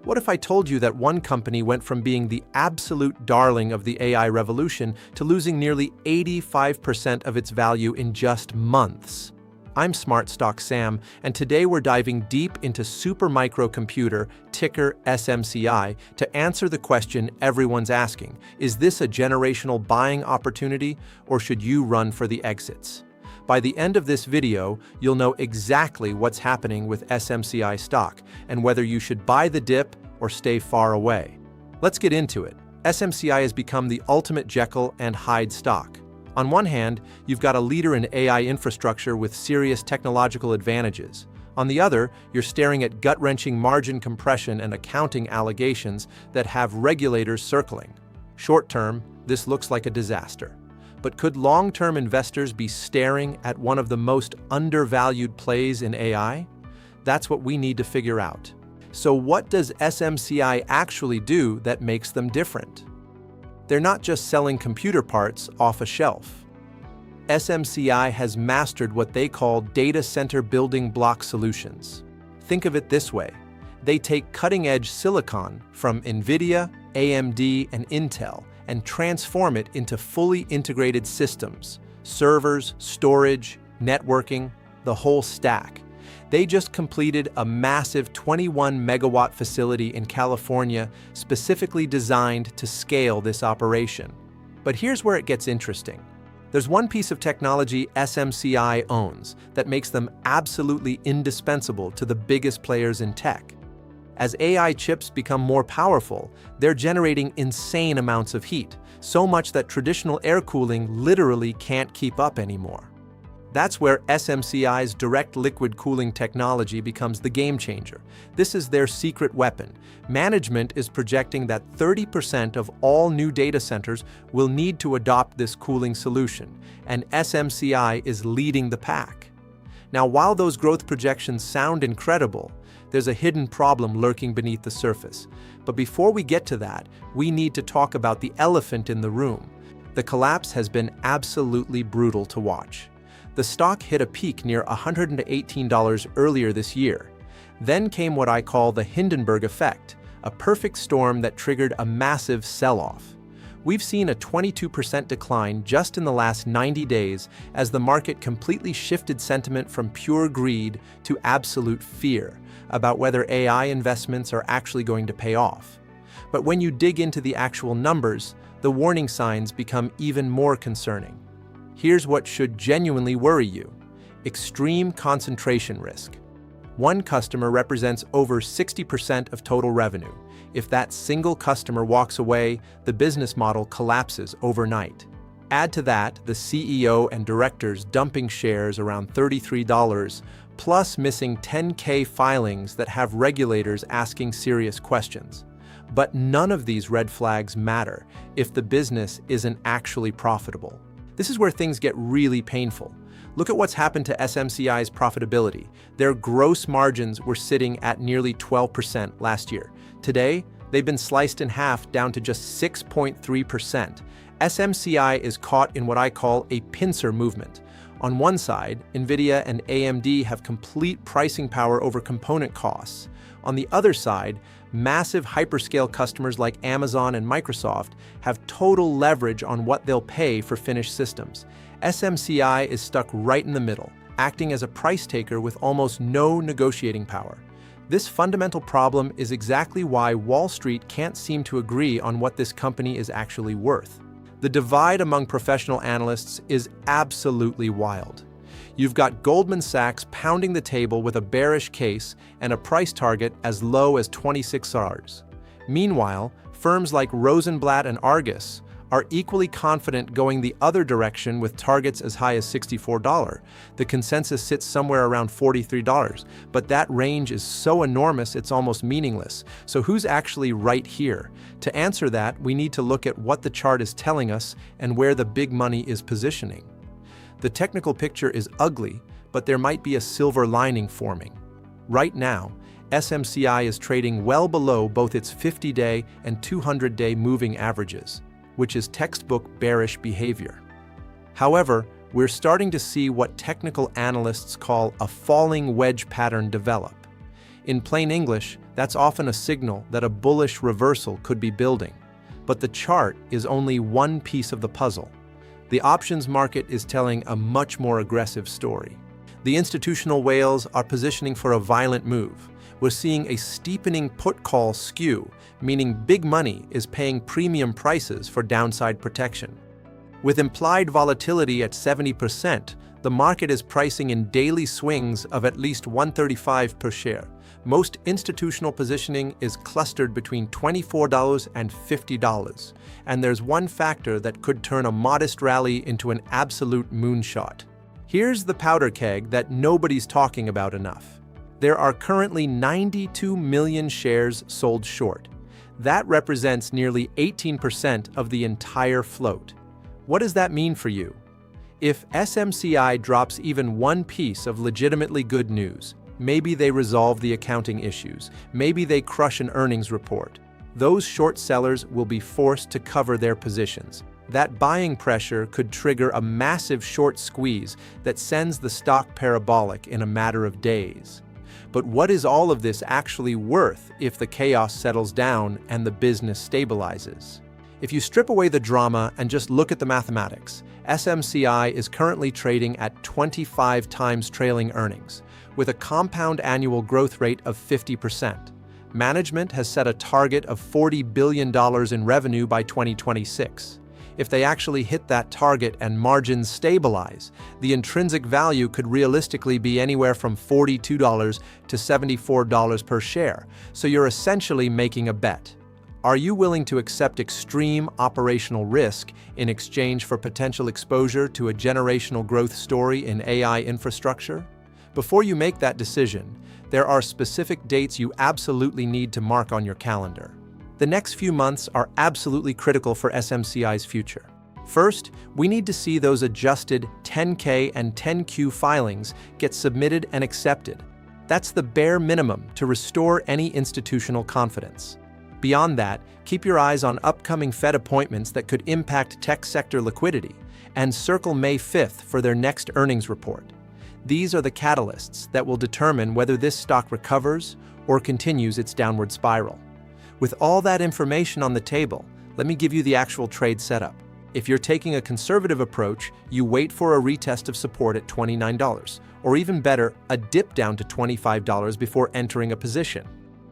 What if I told you that one company went from being the absolute darling of the AI revolution to losing nearly 85% of its value in just months? I'm Smart Stock Sam, and today we're diving deep into supermicrocomputer, ticker SMCI, to answer the question everyone's asking: is this a generational buying opportunity, or should you run for the exits? By the end of this video, you'll know exactly what's happening with SMCI stock and whether you should buy the dip or stay far away. Let's get into it. SMCI has become the ultimate Jekyll and Hyde stock. On one hand, you've got a leader in AI infrastructure with serious technological advantages. On the other, you're staring at gut-wrenching margin compression and accounting allegations that have regulators circling. Short-term, this looks like a disaster. But could long-term investors be staring at one of the most undervalued plays in AI? That's what we need to figure out. So what does SMCI actually do that makes them different? They're not just selling computer parts off a shelf. SMCI has mastered what they call data center building block solutions. Think of it this way: they take cutting-edge silicon from NVIDIA, AMD, and Intel and transform it into fully integrated systems: servers, storage, networking, the whole stack. They just completed a massive 21-megawatt facility in California specifically designed to scale this operation. But here's where it gets interesting. There's one piece of technology SMCI owns that makes them absolutely indispensable to the biggest players in tech. As AI chips become more powerful, they're generating insane amounts of heat, so much that traditional air cooling literally can't keep up anymore. That's where SMCI's direct liquid cooling technology becomes the game changer. This is their secret weapon. Management is projecting that 30% of all new data centers will need to adopt this cooling solution, and SMCI is leading the pack. Now, while those growth projections sound incredible, there's a hidden problem lurking beneath the surface. But before we get to that, we need to talk about the elephant in the room. The collapse has been absolutely brutal to watch. The stock hit a peak near $118 earlier this year. Then came what I call the Hindenburg effect, a perfect storm that triggered a massive sell-off. We've seen a 22% decline just in the last 90 days as the market completely shifted sentiment from pure greed to absolute fear about whether AI investments are actually going to pay off. But when you dig into the actual numbers, the warning signs become even more concerning. Here's what should genuinely worry you: extreme concentration risk. One customer represents over 60% of total revenue. If that single customer walks away, the business model collapses overnight. Add to that the CEO and directors dumping shares around $33, plus missing 10K filings that have regulators asking serious questions. But none of these red flags matter if the business isn't actually profitable. This is where things get really painful. Look at what's happened to SMCI's profitability. Their gross margins were sitting at nearly 12% last year. Today, they've been sliced in half down to just 6.3%. SMCI is caught in what I call a pincer movement. On one side, NVIDIA and AMD have complete pricing power over component costs. On the other side, massive hyperscale customers like Amazon and Microsoft have total leverage on what they'll pay for finished systems. SMCI is stuck right in the middle, acting as a price taker with almost no negotiating power. This fundamental problem is exactly why Wall Street can't seem to agree on what this company is actually worth. The divide among professional analysts is absolutely wild. You've got Goldman Sachs pounding the table with a bearish case and a price target as low as $26. Meanwhile, firms like Rosenblatt and Argus are equally confident going the other direction with targets as high as $64. The consensus sits somewhere around $43, but that range is so enormous it's almost meaningless. So who's actually right here? To answer that, we need to look at what the chart is telling us and where the big money is positioning. The technical picture is ugly, but there might be a silver lining forming. Right now, SMCI is trading well below both its 50-day and 200-day moving averages, which is textbook bearish behavior. However, we're starting to see what technical analysts call a falling wedge pattern develop. In plain English, that's often a signal that a bullish reversal could be building. But the chart is only one piece of the puzzle. The options market is telling a much more aggressive story. The institutional whales are positioning for a violent move. We're seeing a steepening put-call skew, meaning big money is paying premium prices for downside protection. With implied volatility at 70%, the market is pricing in daily swings of at least 135 per share. Most institutional positioning is clustered between $24 and $50, and there's one factor that could turn a modest rally into an absolute moonshot. Here's the powder keg that nobody's talking about enough. There are currently 92 million shares sold short. That represents nearly 18% of the entire float. What does that mean for you? If SMCI drops even one piece of legitimately good news, maybe they resolve the accounting issues, maybe they crush an earnings report, those short sellers will be forced to cover their positions. That buying pressure could trigger a massive short squeeze that sends the stock parabolic in a matter of days. But what is all of this actually worth if the chaos settles down and the business stabilizes? If you strip away the drama and just look at the mathematics, SMCI is currently trading at 25 times trailing earnings, with a compound annual growth rate of 50%. Management has set a target of $40 billion in revenue by 2026. If they actually hit that target and margins stabilize, the intrinsic value could realistically be anywhere from $42 to $74 per share, so you're essentially making a bet. Are you willing to accept extreme operational risk in exchange for potential exposure to a generational growth story in AI infrastructure? Before you make that decision, there are specific dates you absolutely need to mark on your calendar. The next few months are absolutely critical for SMCI's future. First, we need to see those adjusted 10K and 10Q filings get submitted and accepted. That's the bare minimum to restore any institutional confidence. Beyond that, keep your eyes on upcoming Fed appointments that could impact tech sector liquidity, and circle May 5th for their next earnings report. These are the catalysts that will determine whether this stock recovers or continues its downward spiral. With all that information on the table, let me give you the actual trade setup. If you're taking a conservative approach, you wait for a retest of support at $29, or even better, a dip down to $25 before entering a position.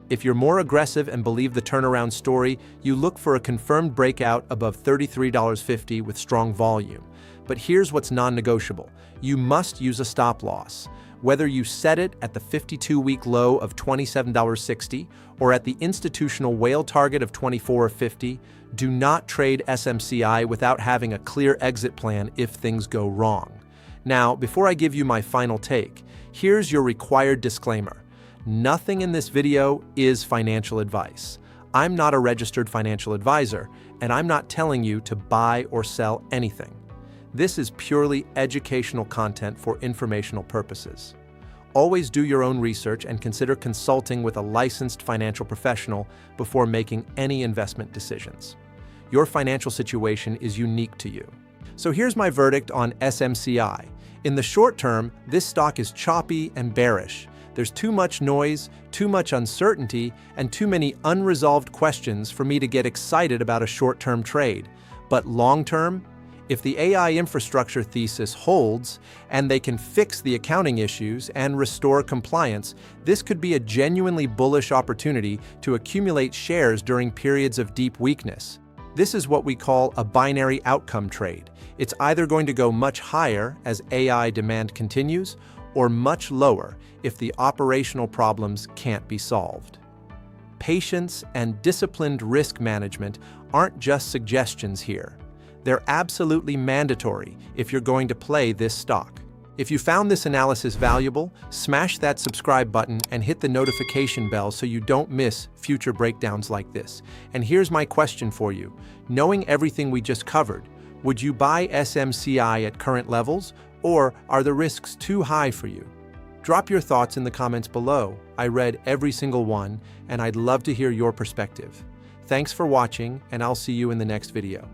If you're more aggressive and believe the turnaround story, you look for a confirmed breakout above $33.50 with strong volume. But here's what's non-negotiable. You must use a stop loss. Whether you set it at the 52-week low of $27.60 or at the institutional whale target of $24.50, do not trade SMCI without having a clear exit plan if things go wrong. Now, before I give you my final take, here's your required disclaimer. Nothing in this video is financial advice. I'm not a registered financial advisor, and I'm not telling you to buy or sell anything. This is purely educational content for informational purposes. Always do your own research and consider consulting with a licensed financial professional before making any investment decisions. Your financial situation is unique to you. So here's my verdict on SMCI. In the short term, this stock is choppy and bearish. There's too much noise, too much uncertainty, and too many unresolved questions for me to get excited about a short-term trade. But long-term, if the AI infrastructure thesis holds and they can fix the accounting issues and restore compliance, this could be a genuinely bullish opportunity to accumulate shares during periods of deep weakness. This is what we call a binary outcome trade. It's either going to go much higher as AI demand continues, or much lower if the operational problems can't be solved. Patience and disciplined risk management aren't just suggestions here. They're absolutely mandatory if you're going to play this stock. If you found this analysis valuable, smash that subscribe button and hit the notification bell so you don't miss future breakdowns like this. And here's my question for you. Knowing everything we just covered, would you buy SMCI at current levels, or are the risks too high for you? Drop your thoughts in the comments below. I read every single one, and I'd love to hear your perspective. Thanks for watching, and I'll see you in the next video.